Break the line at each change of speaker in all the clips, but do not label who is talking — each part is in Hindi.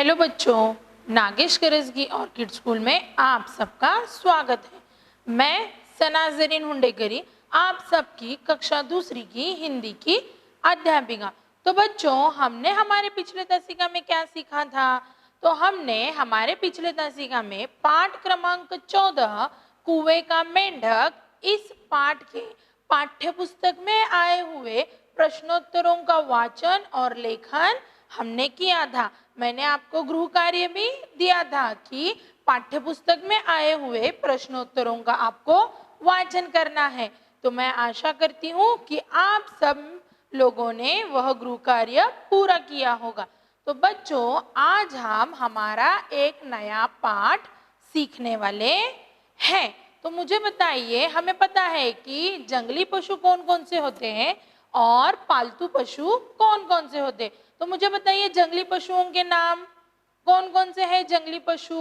हेलो बच्चों, नागेश करजगी ऑर्किड स्कूल में आप सबका स्वागत है। मैं सना जरीन हुंडेकरी, आप सबकी कक्षा दूसरी की हिंदी की अध्यापिका। तो बच्चों, हमने हमारे पिछले दशिका में क्या सीखा था? तो हमने हमारे पिछले दशिका में पाठ क्रमांक 14 कुएं का मेंढक, इस पाठ के पाठ्य पुस्तक में आए हुए प्रश्नोत्तरों का वाचन और लेखन हमने किया था। मैंने आपको गृह कार्य भी दिया था कि पाठ्य पुस्तक में आए हुए प्रश्नोत्तरों का आपको वाचन करना है। तो मैं आशा करती हूँ कि आप सब लोगों ने वह गृह कार्य पूरा किया होगा। तो बच्चों, आज हम हमारा एक नया पाठ सीखने वाले हैं। तो मुझे बताइए, हमें पता है कि जंगली पशु कौन कौन से होते हैं और पालतू पशु कौन कौन से होते हैं। तो मुझे बताइए, जंगली पशुओं के नाम कौन कौन से हैं? जंगली पशु,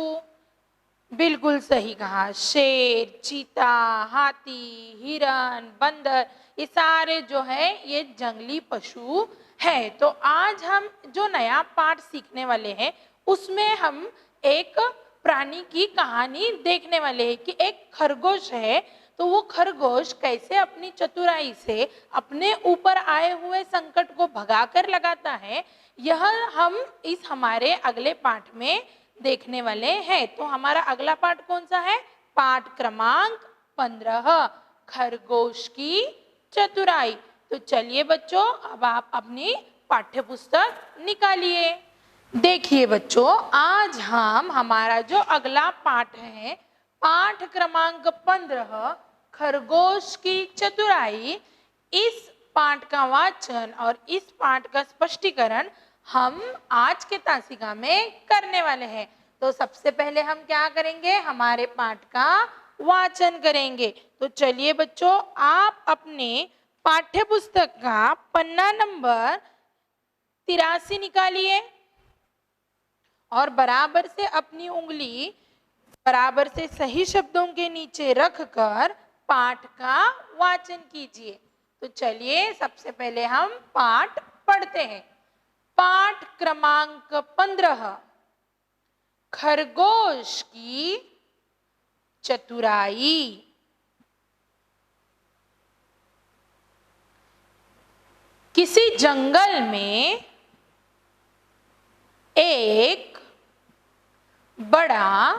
बिल्कुल सही कहा, शेर, चीता, हाथी, हिरन, बंदर, ये सारे जो है ये जंगली पशु है। तो आज हम जो नया पाठ सीखने वाले हैं उसमें हम एक प्राणी की कहानी देखने वाले हैं कि एक खरगोश है, तो वो खरगोश कैसे अपनी चतुराई से अपने ऊपर आए हुए संकट को भगाकर लगाता है, यह हम इस हमारे अगले पाठ में देखने वाले हैं। तो हमारा अगला पाठ कौन सा है? पाठ क्रमांक 15, खरगोश की चतुराई। तो चलिए बच्चों, अब आप अपनी पाठ्य पुस्तक निकालिए। देखिए बच्चों, आज हम हमारा जो अगला पाठ है, पाठ क्रमांक 15, खरगोश की चतुराई, इस पाठ का वाचन और इस पाठ का स्पष्टीकरण हम आज के तासिका में करने वाले हैं। तो सबसे पहले हम क्या करेंगे? हमारे पाठ का वाचन करेंगे। तो चलिए बच्चों, आप अपने पाठ्य पुस्तक का पन्ना नंबर 83 निकालिए और बराबर से अपनी उंगली बराबर से सही शब्दों के नीचे रखकर पाठ का वाचन कीजिए। तो चलिए सबसे पहले हम पाठ पढ़ते हैं। पाठ क्रमांक 15, खरगोश की चतुराई। किसी जंगल में एक बड़ा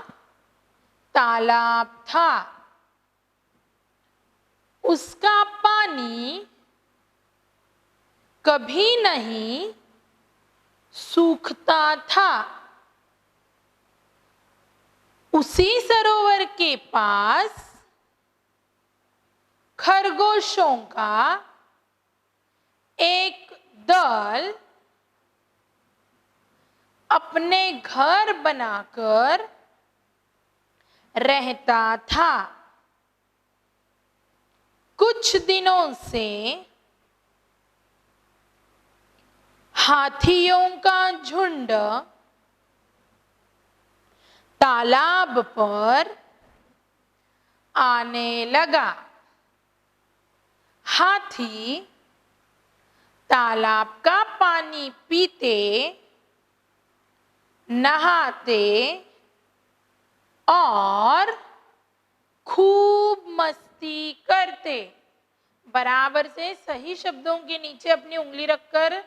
तालाब था। उसका पानी कभी नहीं सूखता था। उसी सरोवर के पास खरगोशों का एक दल अपने घर बनाकर रहता था। कुछ दिनों से हाथियों का झुंड तालाब पर आने लगा। हाथी तालाब का पानी पीते, नहाते और खूब मस्ती करते। बराबर से सही शब्दों के नीचे अपनी उंगली रखकर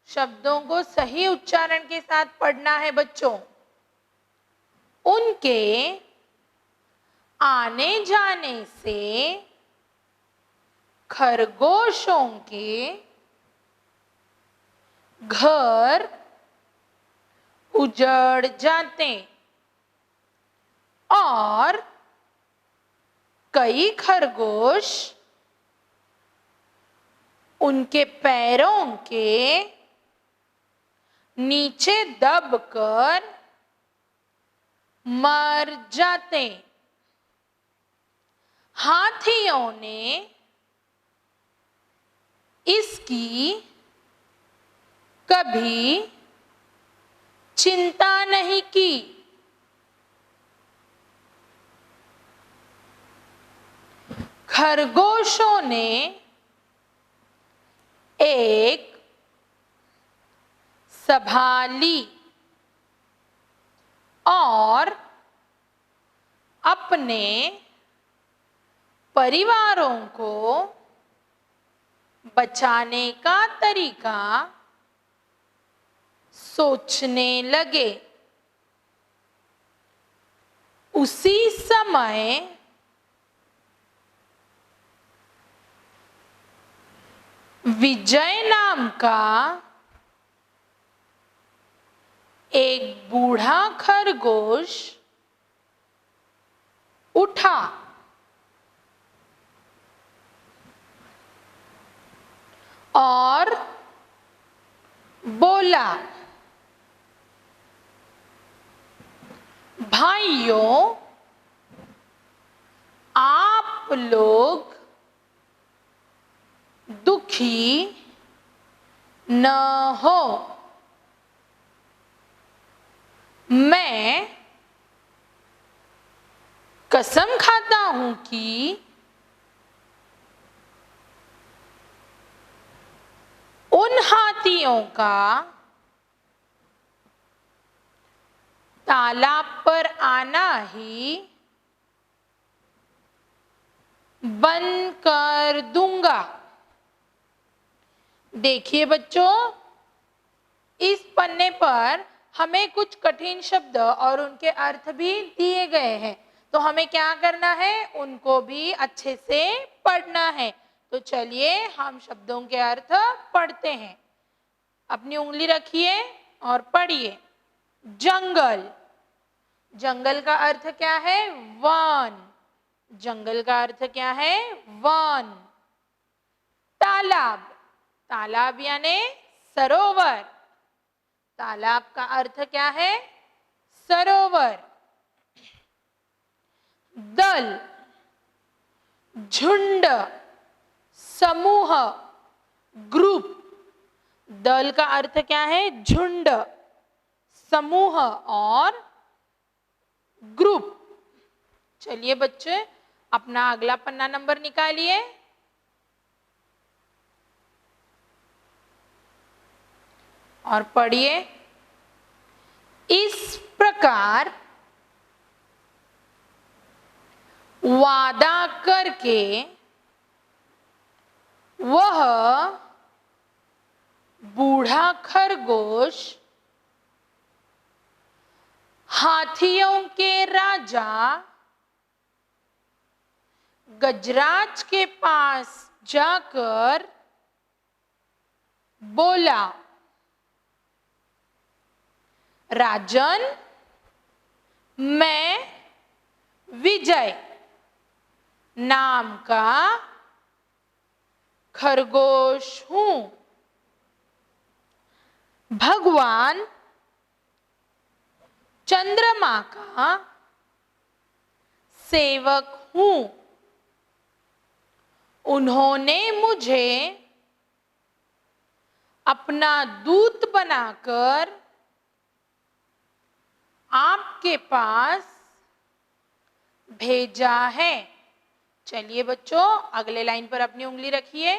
शब्दों को सही उच्चारण के साथ पढ़ना है बच्चों। उनके आने जाने से खरगोशों के घर उजड़ जाते और कई खरगोश उनके पैरों के नीचे दबकर मर जाते। हाथियों ने इसकी कभी चिंता नहीं की। खरगोशों ने एक सभा ली और अपने परिवारों को बचाने का तरीका सोचने लगे। उसी समय विजय नाम का एक बूढ़ा खरगोश उठा और बोला, भाइयों, आप लोग दुखी न हो। मैं कसम खाता हूं कि उन हाथियों का तालाब पर आना ही बंद कर दूंगा। देखिए बच्चों, इस पन्ने पर हमें कुछ कठिन शब्द और उनके अर्थ भी दिए गए हैं, तो हमें क्या करना है, उनको भी अच्छे से पढ़ना है। तो चलिए हम शब्दों के अर्थ पढ़ते हैं। अपनी उंगली रखिए और पढ़िए। जंगल, जंगल का अर्थ क्या है, वन। जंगल का अर्थ क्या है, वन। तालाब, तालाब यानी सरोवर। तालाब का अर्थ क्या है, सरोवर। दल, झुंड, समूह, ग्रुप। दल का अर्थ क्या है, झुंड, समूह और ग्रुप। चलिए बच्चे, अपना अगला पन्ना नंबर निकालिए और पढ़िए। इस प्रकार वादा करके वह बूढ़ा खरगोश हाथियों के राजा गजराज के पास जाकर बोला, राजन, मैं विजय नाम का खरगोश हूं। भगवान चंद्रमा का सेवक हूं। उन्होंने मुझे अपना दूत बनाकर आपके पास भेजा है। चलिए बच्चों, अगले लाइन पर अपनी उंगली रखिए।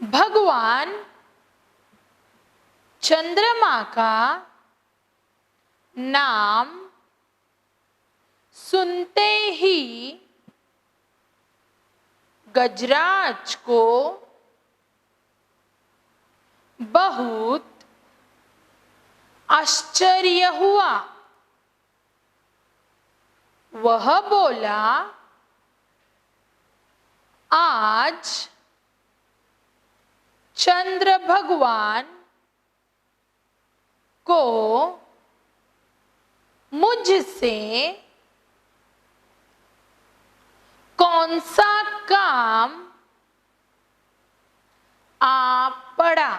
भगवान चंद्रमा का नाम सुनते ही गजराज को बहुत आश्चर्य हुआ। वह बोला, आज चंद्र भगवान को मुझसे कौन सा काम आ पड़ा।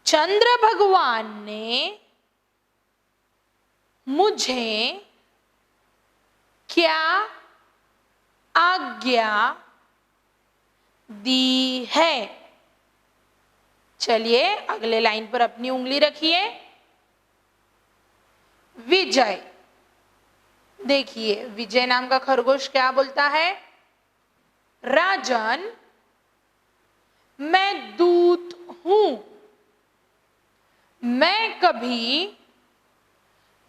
चंद्र भगवान ने मुझे क्या आज्ञा दी है। चलिए अगले लाइन पर अपनी उंगली रखिए। विजय, देखिए विजय नाम का खरगोश क्या बोलता है, राजन, मैं दूत हूं। मैं कभी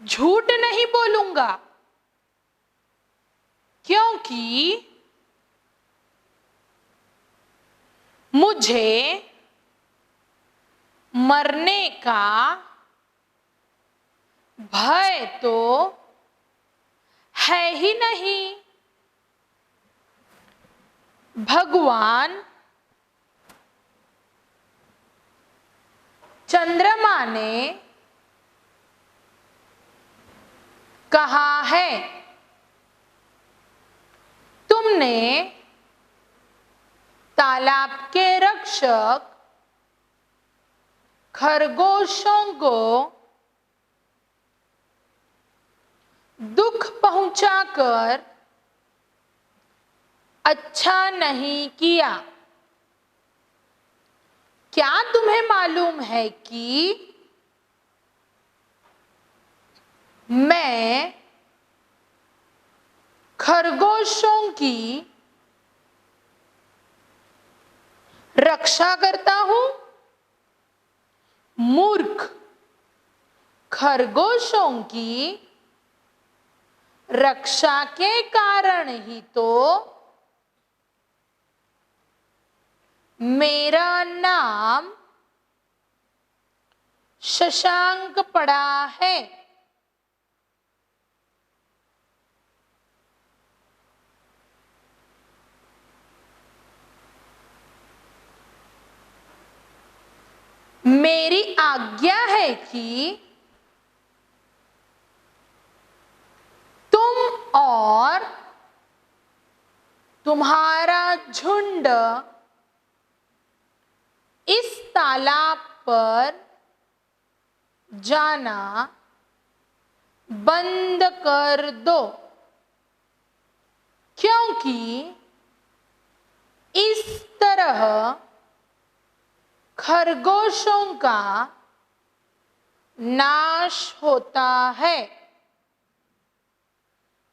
झूठ नहीं बोलूंगा, क्योंकि मुझे मरने का भय तो है ही नहीं। भगवान चंद्रमा ने कहा है, तुमने तालाब के रक्षक खरगोशों को दुख पहुंचाकर अच्छा नहीं किया। क्या तुम्हें मालूम है कि मैं खरगोशों की रक्षा करता हूं? मूर्ख, खरगोशों की रक्षा के कारण ही तो मेरा नाम शशांक पड़ा है। मेरी आज्ञा है कि तुम और तुम्हारा झुंड इस तालाब पर जाना बंद कर दो, क्योंकि इस तरह खरगोशों का नाश होता है।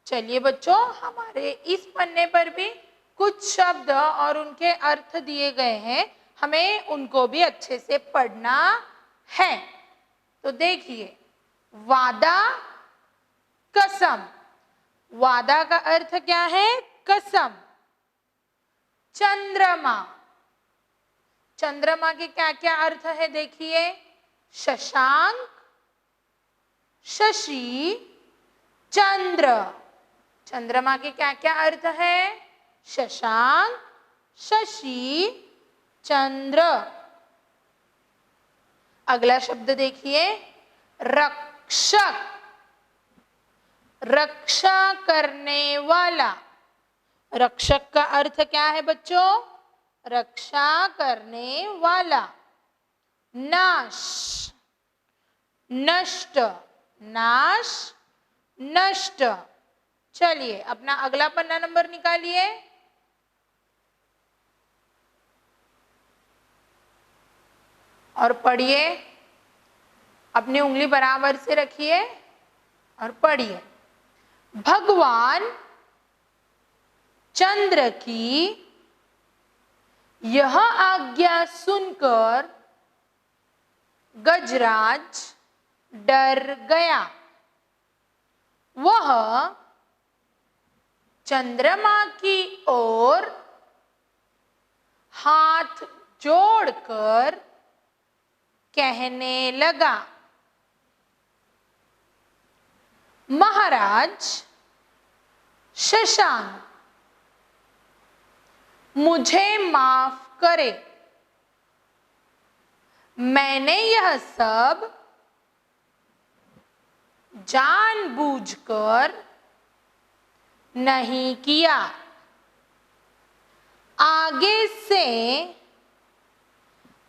चलिए बच्चों, हमारे इस पन्ने पर भी कुछ शब्द और उनके अर्थ दिए गए हैं, हमें उनको भी अच्छे से पढ़ना है। तो देखिए, वादा, कसम। वादा का अर्थ क्या है? कसम। चंद्रमा, चंद्रमा के क्या क्या अर्थ है देखिए? शशांक, शशि, चंद्र। चंद्रमा के क्या क्या अर्थ है? शशांक, शशि, चंद्र। अगला शब्द देखिए, रक्षक, रक्षा करने वाला। रक्षक का अर्थ क्या है बच्चों? रक्षा करने वाला। नाश, नष्ट, नाश, नष्ट। चलिए अपना अगला पन्ना नंबर निकालिए। और पढ़िए, अपनी उंगली बराबर से रखिए और पढ़िए। भगवान चंद्र की यह आज्ञा सुनकर गजराज डर गया। वह चंद्रमा की ओर हाथ जोड़कर कहने लगा, महाराज शशांक, मुझे माफ करे। मैंने यह सब जानबूझकर नहीं किया। आगे से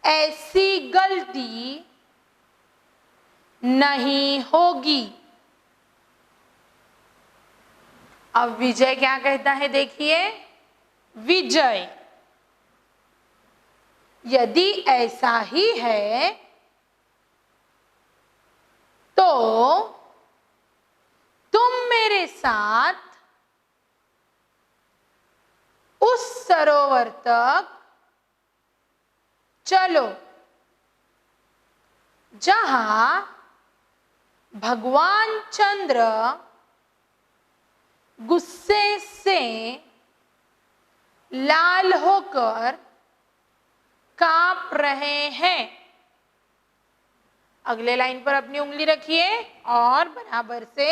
ऐसी गलती नहीं होगी। अब विजय क्या कहता है देखिए। विजय, यदि ऐसा ही है तो तुम मेरे साथ उस सरोवर तक चलो। जहां भगवान चंद्र गुस्से से लाल होकर कांप रहे हैं। अगले लाइन पर अपनी उंगली रखिए और बराबर से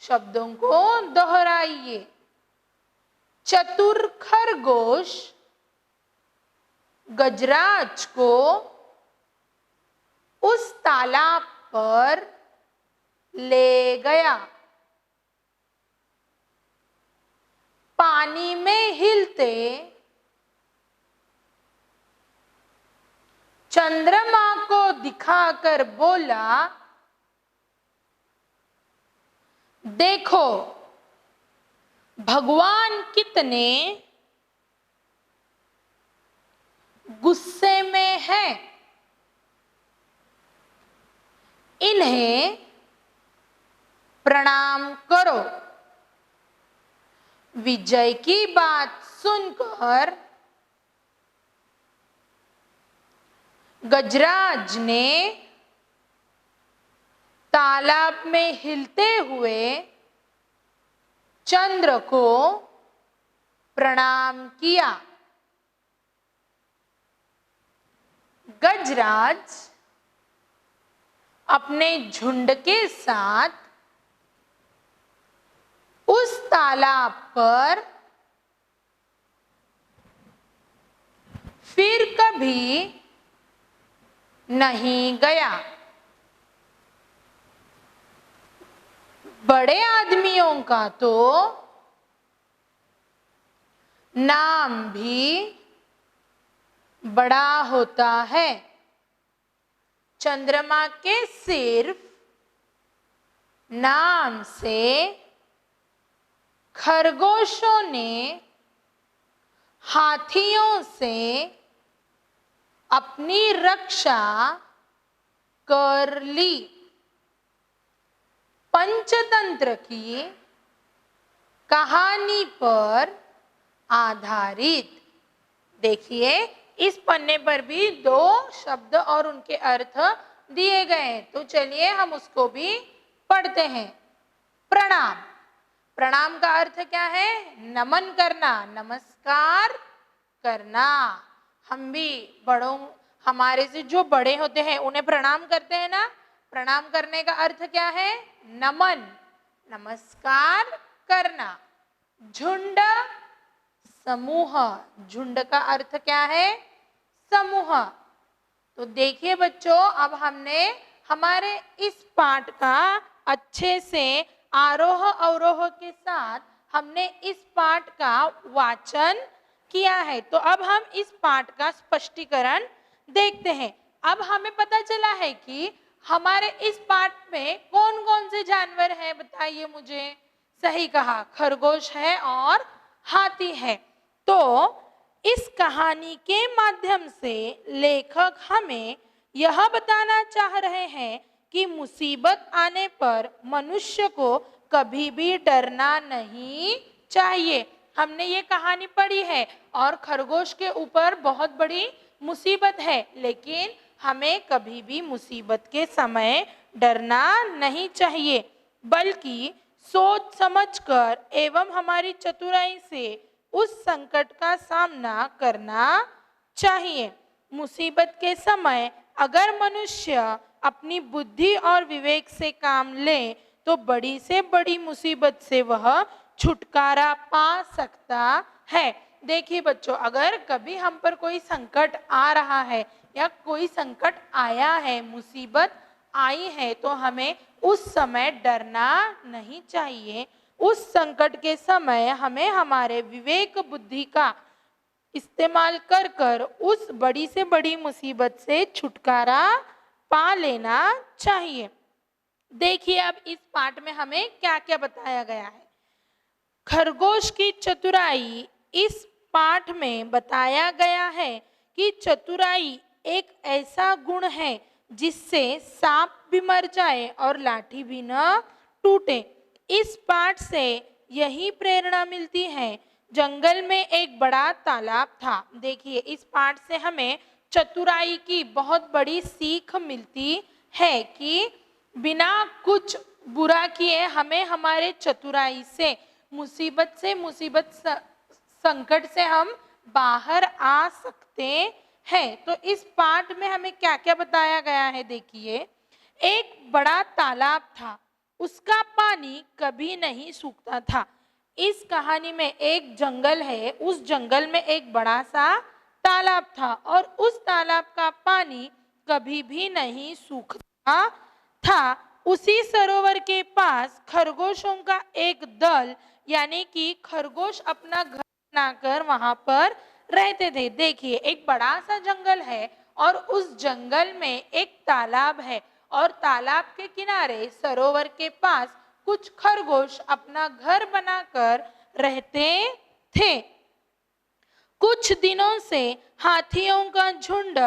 शब्दों को दोहराइए। चतुर खरगोश गजराज को उस तालाब पर ले गया। पानी में हिलते चंद्रमा को दिखाकर बोला, देखो भगवान कितने गुस्से में हैं। इन्हें प्रणाम करो। विजय की बात सुनकर गजराज ने तालाब में हिलते हुए चंद्र को प्रणाम किया। गजराज अपने झुंड के साथ उस तालाब पर फिर कभी नहीं गया। बड़े आदमियों का तो नाम भी बड़ा होता है। चंद्रमा के सिर्फ नाम से खरगोशों ने हाथियों से अपनी रक्षा कर ली। पंचतंत्र की कहानी पर आधारित। देखिए इस पन्ने पर भी दो शब्द और उनके अर्थ दिए गए हैं, तो चलिए हम उसको भी पढ़ते हैं। प्रणाम। प्रणाम का अर्थ क्या है? नमन करना, नमस्कार करना। हम भी बड़ों, हमारे से जो बड़े होते हैं उन्हें प्रणाम करते हैं ना। प्रणाम करने का अर्थ क्या है? नमन, नमस्कार करना। झुंड, समूह। झुंड का अर्थ क्या है? समूह। तो देखिए बच्चों, अब हमने हमारे इस पाठ का अच्छे से आरोह अवरोह के साथ हमने इस पाठ का वाचन किया है। तो अब हम इस पाठ का स्पष्टीकरण देखते हैं। अब हमें पता चला है कि हमारे इस पाठ में कौन कौन से जानवर हैं, बताइए मुझे। सही कहा, खरगोश है और हाथी है। तो इस कहानी के माध्यम से लेखक हमें यह बताना चाह रहे हैं कि मुसीबत आने पर मनुष्य को कभी भी डरना नहीं चाहिए। हमने ये कहानी पढ़ी है और खरगोश के ऊपर बहुत बड़ी मुसीबत है, लेकिन हमें कभी भी मुसीबत के समय डरना नहीं चाहिए, बल्कि सोच समझकर एवं हमारी चतुराई से उस संकट का सामना करना चाहिए। मुसीबत के समय अगर मनुष्य अपनी बुद्धि और विवेक से काम ले तो बड़ी से बड़ी मुसीबत से वह छुटकारा पा सकता है। देखिए बच्चों, अगर कभी हम पर कोई संकट आ रहा है या कोई संकट आया है, मुसीबत आई है, तो हमें उस समय डरना नहीं चाहिए। उस संकट के समय हमें हमारे विवेक बुद्धि का इस्तेमाल कर कर उस बड़ी से बड़ी मुसीबत से छुटकारा पा लेना चाहिए। देखिए अब इस पाठ में हमें क्या क्या बताया गया है। खरगोश की चतुराई। इस पाठ में बताया गया है कि चतुराई एक ऐसा गुण है जिससे सांप भी मर जाए और लाठी भी न टूटे। इस पाठ से यही प्रेरणा मिलती है। जंगल में एक बड़ा तालाब था। देखिए इस पाठ से हमें चतुराई की बहुत बड़ी सीख मिलती है कि बिना कुछ बुरा किए हमें हमारे चतुराई से मुसीबत संकट से हम बाहर आ सकते हैं। तो इस पाठ में हमें क्या क्या बताया गया है, देखिए। एक बड़ा तालाब था, उसका पानी कभी नहीं सूखता था। इस कहानी में एक जंगल है, उस जंगल में एक बड़ा सा तालाब था और उस तालाब का पानी कभी भी नहीं सूखता था। उसी सरोवर के पास खरगोशों का एक दल, यानी कि खरगोश अपना घर बनाकर वहां पर रहते थे। देखिए, एक बड़ा सा जंगल है और उस जंगल में एक तालाब है और तालाब के किनारे सरोवर के पास कुछ खरगोश अपना घर बनाकर रहते थे। कुछ दिनों से हाथियों का झुंड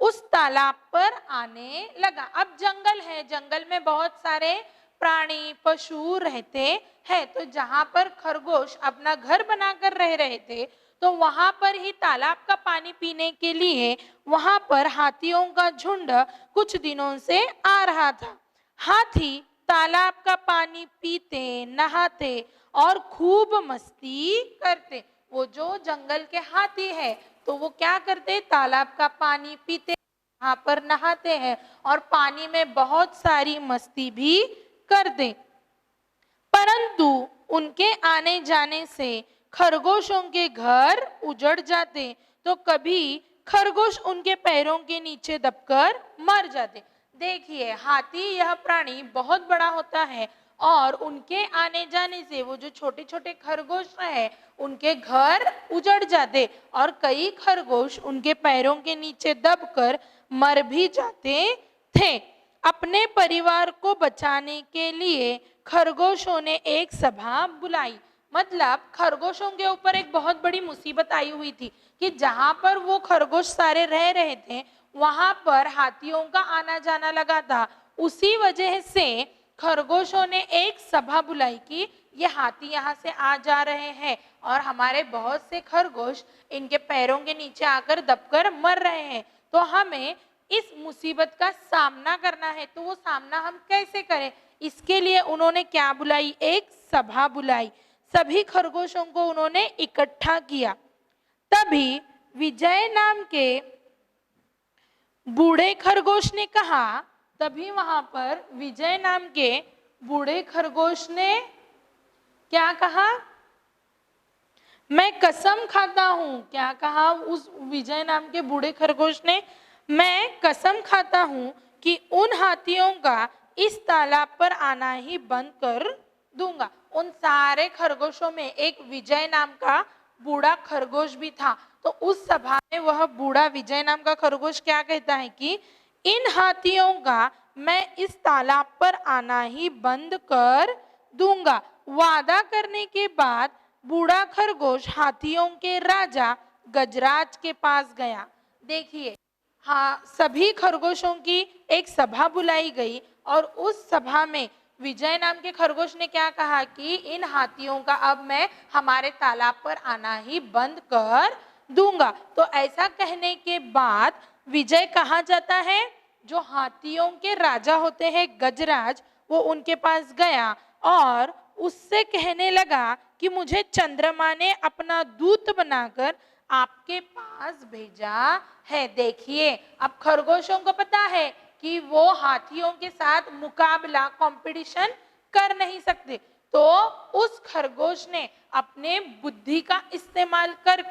उस तालाब पर आने लगा। अब जंगल है, जंगल में बहुत सारे प्राणी पशु रहते हैं, तो जहां पर खरगोश अपना घर बनाकर रह रहे थे, तो वहां पर ही तालाब का पानी पीने के लिए वहां पर हाथियों का झुंड कुछ दिनों से आ रहा था। हाथी तालाब का पानी पीते, नहाते और खूब मस्ती करते। वो जो जंगल के हाथी है, तो वो क्या करते, तालाब का पानी पीते, वहां पर नहाते हैं और पानी में बहुत सारी मस्ती भी करते। परंतु उनके आने जाने से खरगोशों के घर उजड़ जाते, तो कभी खरगोश उनके पैरों के नीचे दबकर मर जाते। देखिए, हाथी यह प्राणी बहुत बड़ा होता है और उनके आने जाने से वो जो छोटे छोटे खरगोश है, उनके घर उजड़ जाते और कई खरगोश उनके पैरों के नीचे दबकर मर भी जाते थे। अपने परिवार को बचाने के लिए खरगोशों ने एक सभा बुलाई। मतलब खरगोशों के ऊपर एक बहुत बड़ी मुसीबत आई हुई थी कि जहां पर वो खरगोश सारे रह रहे थे, वहां पर हाथियों का आना जाना लगा था। उसी वजह से खरगोशों ने एक सभा बुलाई कि ये हाथी यहाँ से आ जा रहे हैं और हमारे बहुत से खरगोश इनके पैरों के नीचे आकर दबकर मर रहे हैं, तो हमें इस मुसीबत का सामना करना है। तो वो सामना हम कैसे करें, इसके लिए उन्होंने क्या बुलाई, एक सभा बुलाई। सभी खरगोशों को उन्होंने इकट्ठा किया। तभी विजय नाम के बूढ़े खरगोश ने कहा, तभी वहां पर विजय नाम के बूढ़े खरगोश ने क्या कहा, मैं कसम खाता हूं। क्या कहा उस विजय नाम के बूढ़े खरगोश ने, मैं कसम खाता हूं कि उन हाथियों का इस तालाब पर आना ही बंद कर दूंगा। उन सारे खरगोशों में एक विजय नाम का बूढ़ा खरगोश भी था। तो उस सभा में वह बूढ़ा विजय नाम का खरगोश क्या कहता है कि इन हाथियों का मैं इस तालाब पर आना ही बंद कर दूंगा। वादा करने के बाद बूढ़ा खरगोश हाथियों के राजा गजराज के पास गया। देखिए, हाँ, सभी खरगोशों की एक सभा बुलाई गई और उस सभा में विजय नाम के खरगोश ने क्या कहा कि इन हाथियों का अब मैं हमारे तालाब पर आना ही बंद कर दूंगा। तो ऐसा कहने के बाद विजय कहाँ जाता है, जो हाथियों के राजा होते हैं गजराज, वो उनके पास गया और उससे कहने लगा कि मुझे चंद्रमा ने अपना दूत बनाकर आपके पास भेजा है। देखिए, अब खरगोशों को पता है कि वो हाथियों के साथ मुकाबला, कंपटीशन कर नहीं सकते, तो उस खरगोश ने अपने बुद्धि का इस्तेमाल कर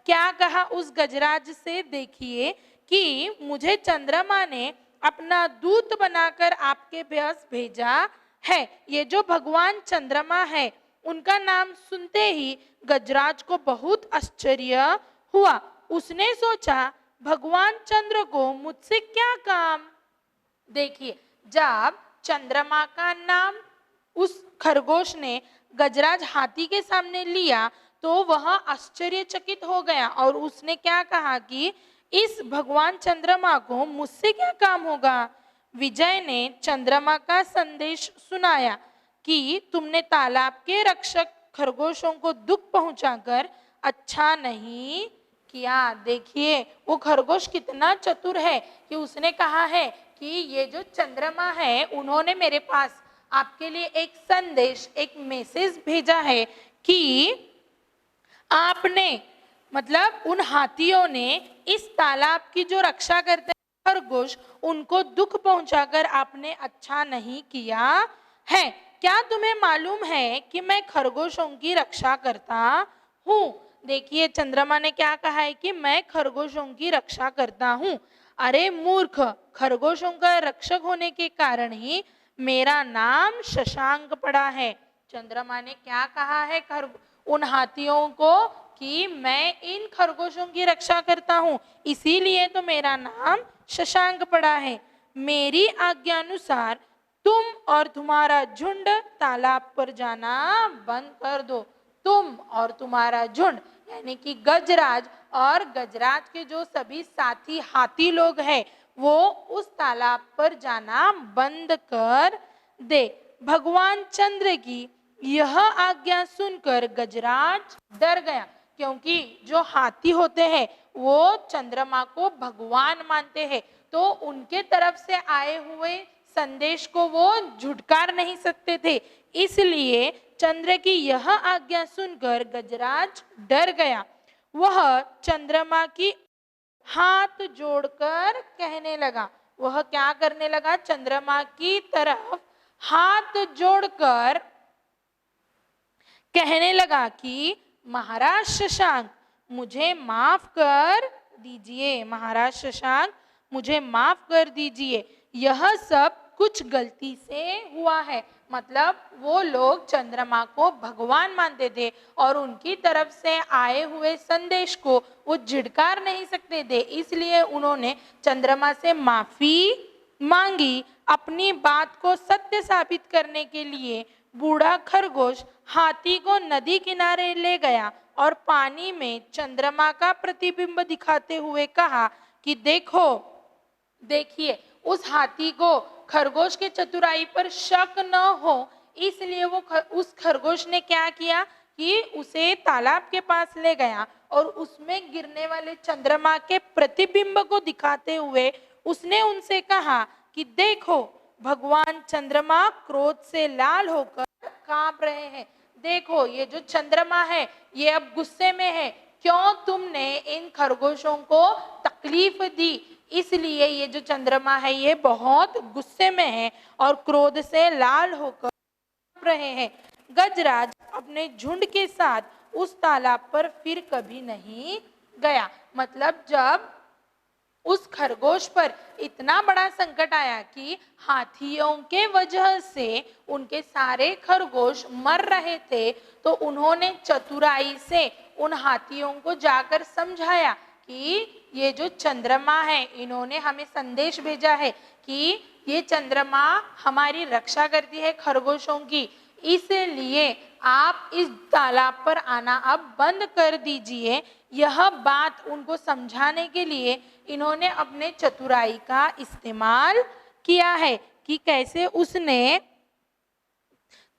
क्या कहा उस गजराज से, देखिए, कि मुझे चंद्रमा ने अपना दूत बनाकर आपके पास भेजा है। ये जो भगवान चंद्रमा है, उनका नाम सुनते ही गजराज को बहुत आश्चर्य हुआ। उसने सोचा, भगवान चंद्र को मुझसे क्या काम। देखिए, जब चंद्रमा का नाम उस खरगोश ने गजराज हाथी के सामने लिया, तो वह आश्चर्यचकित हो गया और उसने क्या कहा कि इस भगवान चंद्रमा को मुझसे क्या काम होगा। विजय ने चंद्रमा का संदेश सुनाया कि तुमने तालाब के रक्षक खरगोशों को दुख पहुंचाकर अच्छा नहीं किया। देखिए, वो खरगोश कितना चतुर है कि उसने कहा है कि ये जो चंद्रमा है उन्होंने मेरे पास आपके लिए एक संदेश, एक मैसेज भेजा है कि आपने मतलब उन हाथियों ने इस तालाब की जो रक्षा करते हैं खरगोश, उनको दुख पहुंचाकर आपने अच्छा नहीं किया है। क्या तुम्हें मालूम है कि मैं खरगोशों की रक्षा करता हूँ? देखिए चंद्रमा ने क्या कहा है कि मैं खरगोशों की रक्षा करता हूँ। अरे मूर्ख, खरगोशों का रक्षक होने के कारण ही मेरा नाम शशांक पड़ा है। चंद्रमा ने क्या कहा है उन हाथियों को कि मैं इन खरगोशों की रक्षा करता हूँ, इसीलिए तो मेरा नाम शशांक पड़ा है। मेरी आज्ञानुसार तुम और तुम्हारा झुंड तालाब पर जाना बंद कर दो। तुम और तुम्हारा झुंड यानी कि गजराज और गजराज के जो सभी साथी हाथी लोग हैं वो उस तालाब पर जाना बंद कर दे। भगवान चंद्र की यह आज्ञा सुनकर गजराज डर गया, क्योंकि जो हाथी होते हैं वो चंद्रमा को भगवान मानते हैं, तो उनके तरफ से आए हुए संदेश को वो झुटकार नहीं सकते थे। इसलिए चंद्र की यह आज्ञा सुनकर गजराज डर गया। वह चंद्रमा की हाथ जोड़कर कहने लगा, वह क्या करने लगा? चंद्रमा की तरफ हाथ जोड़कर कहने लगा कि महाराज शशांक मुझे माफ कर दीजिए, महाराज शशांक मुझे माफ कर दीजिए, यह सब कुछ गलती से हुआ है। मतलब वो लोग चंद्रमा को भगवान मानते थे और उनकी तरफ से आए हुए संदेश को वो झिड़कार नहीं सकते थे, इसलिए उन्होंने चंद्रमा से माफी मांगी। अपनी बात को सत्य साबित करने के लिए बूढ़ा खरगोश हाथी को नदी किनारे ले गया और पानी में चंद्रमा का प्रतिबिंब दिखाते हुए कहा कि देखो, देखिए उस हाथी को खरगोश के चतुराई पर शक न हो, इसलिए वो उस खरगोश ने क्या किया कि उसे तालाब के पास ले गया और उसमें गिरने वाले चंद्रमा के प्रतिबिंब को दिखाते हुए उसने उनसे कहा कि देखो, भगवान चंद्रमा क्रोध से लाल होकर कांप रहे हैं। देखो ये जो चंद्रमा है ये अब गुस्से में है, क्यों तुमने इन खरगोशों को तकलीफ दी, इसलिए ये जो चंद्रमा है ये बहुत गुस्से में है और क्रोध से लाल होकर कांप रहे हैं। गजराज अपने झुंड के साथ उस तालाब पर फिर कभी नहीं गया। मतलब जब उस खरगोश पर इतना बड़ा संकट आया कि हाथियों के वजह से उनके सारे खरगोश मर रहे थे, तो उन्होंने चतुराई से उन हाथियों को जाकर समझाया कि ये जो चंद्रमा है इन्होंने हमें संदेश भेजा है कि ये चंद्रमा हमारी रक्षा करती है खरगोशों की, इसलिए आप इस तालाब पर आना अब बंद कर दीजिए। यह बात उनको समझाने के लिए इन्होंने अपने चतुराई का इस्तेमाल किया है कि कैसे उसने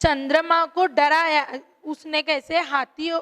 चंद्रमा को डराया, उसने कैसे हाथियों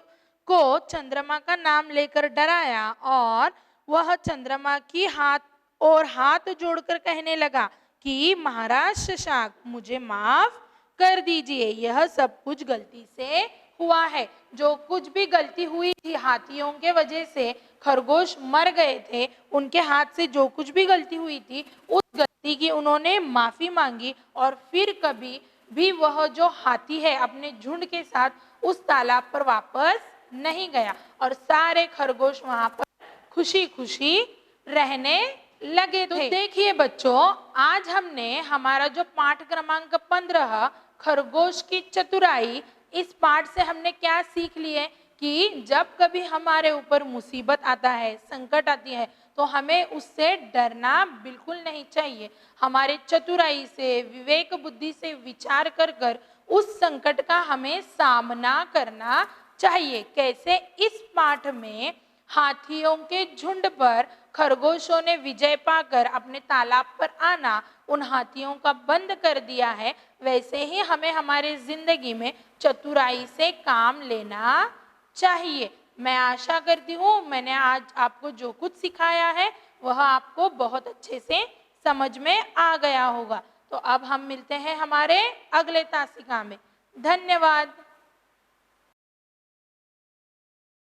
को चंद्रमा का नाम लेकर डराया और वह चंद्रमा की हाथ जोड़कर कहने लगा कि महाराज शशांक मुझे माफ कर दीजिए, यह सब कुछ गलती से हुआ है। जो कुछ भी गलती हुई थी हाथियों के वजह से खरगोश मर गए थे, उनके हाथ से जो कुछ भी गलती हुई थी उस गलती की उन्होंने माफी मांगी और फिर कभी भी वह जो हाथी है अपने झुंड के साथ उस तालाब पर वापस नहीं गया और सारे खरगोश वहां पर खुशी खुशी रहने लगे थे। तो देखिए बच्चों, आज हमने हमारा जो पाठ क्रमांक 15 खरगोश की चतुराई, इस पाठ से हमने क्या सीख लिए कि जब कभी हमारे ऊपर मुसीबत आता है, संकट आती है, तो हमें उससे डरना बिल्कुल नहीं चाहिए। हमारे चतुराई से, विवेक बुद्धि से विचार कर कर उस संकट का हमें सामना करना चाहिए। कैसे इस पाठ में हाथियों के झुंड पर खरगोशों ने विजय पाकर अपने तालाब पर आना उन हाथियों का बंद कर दिया है, वैसे ही हमें हमारे जिंदगी में चतुराई से काम लेना चाहिए। मैं आशा करती हूँ मैंने आज आपको जो कुछ सिखाया है वह आपको बहुत अच्छे से समझ में आ गया होगा। तो अब हम मिलते हैं हमारे अगले तासिका में। धन्यवाद।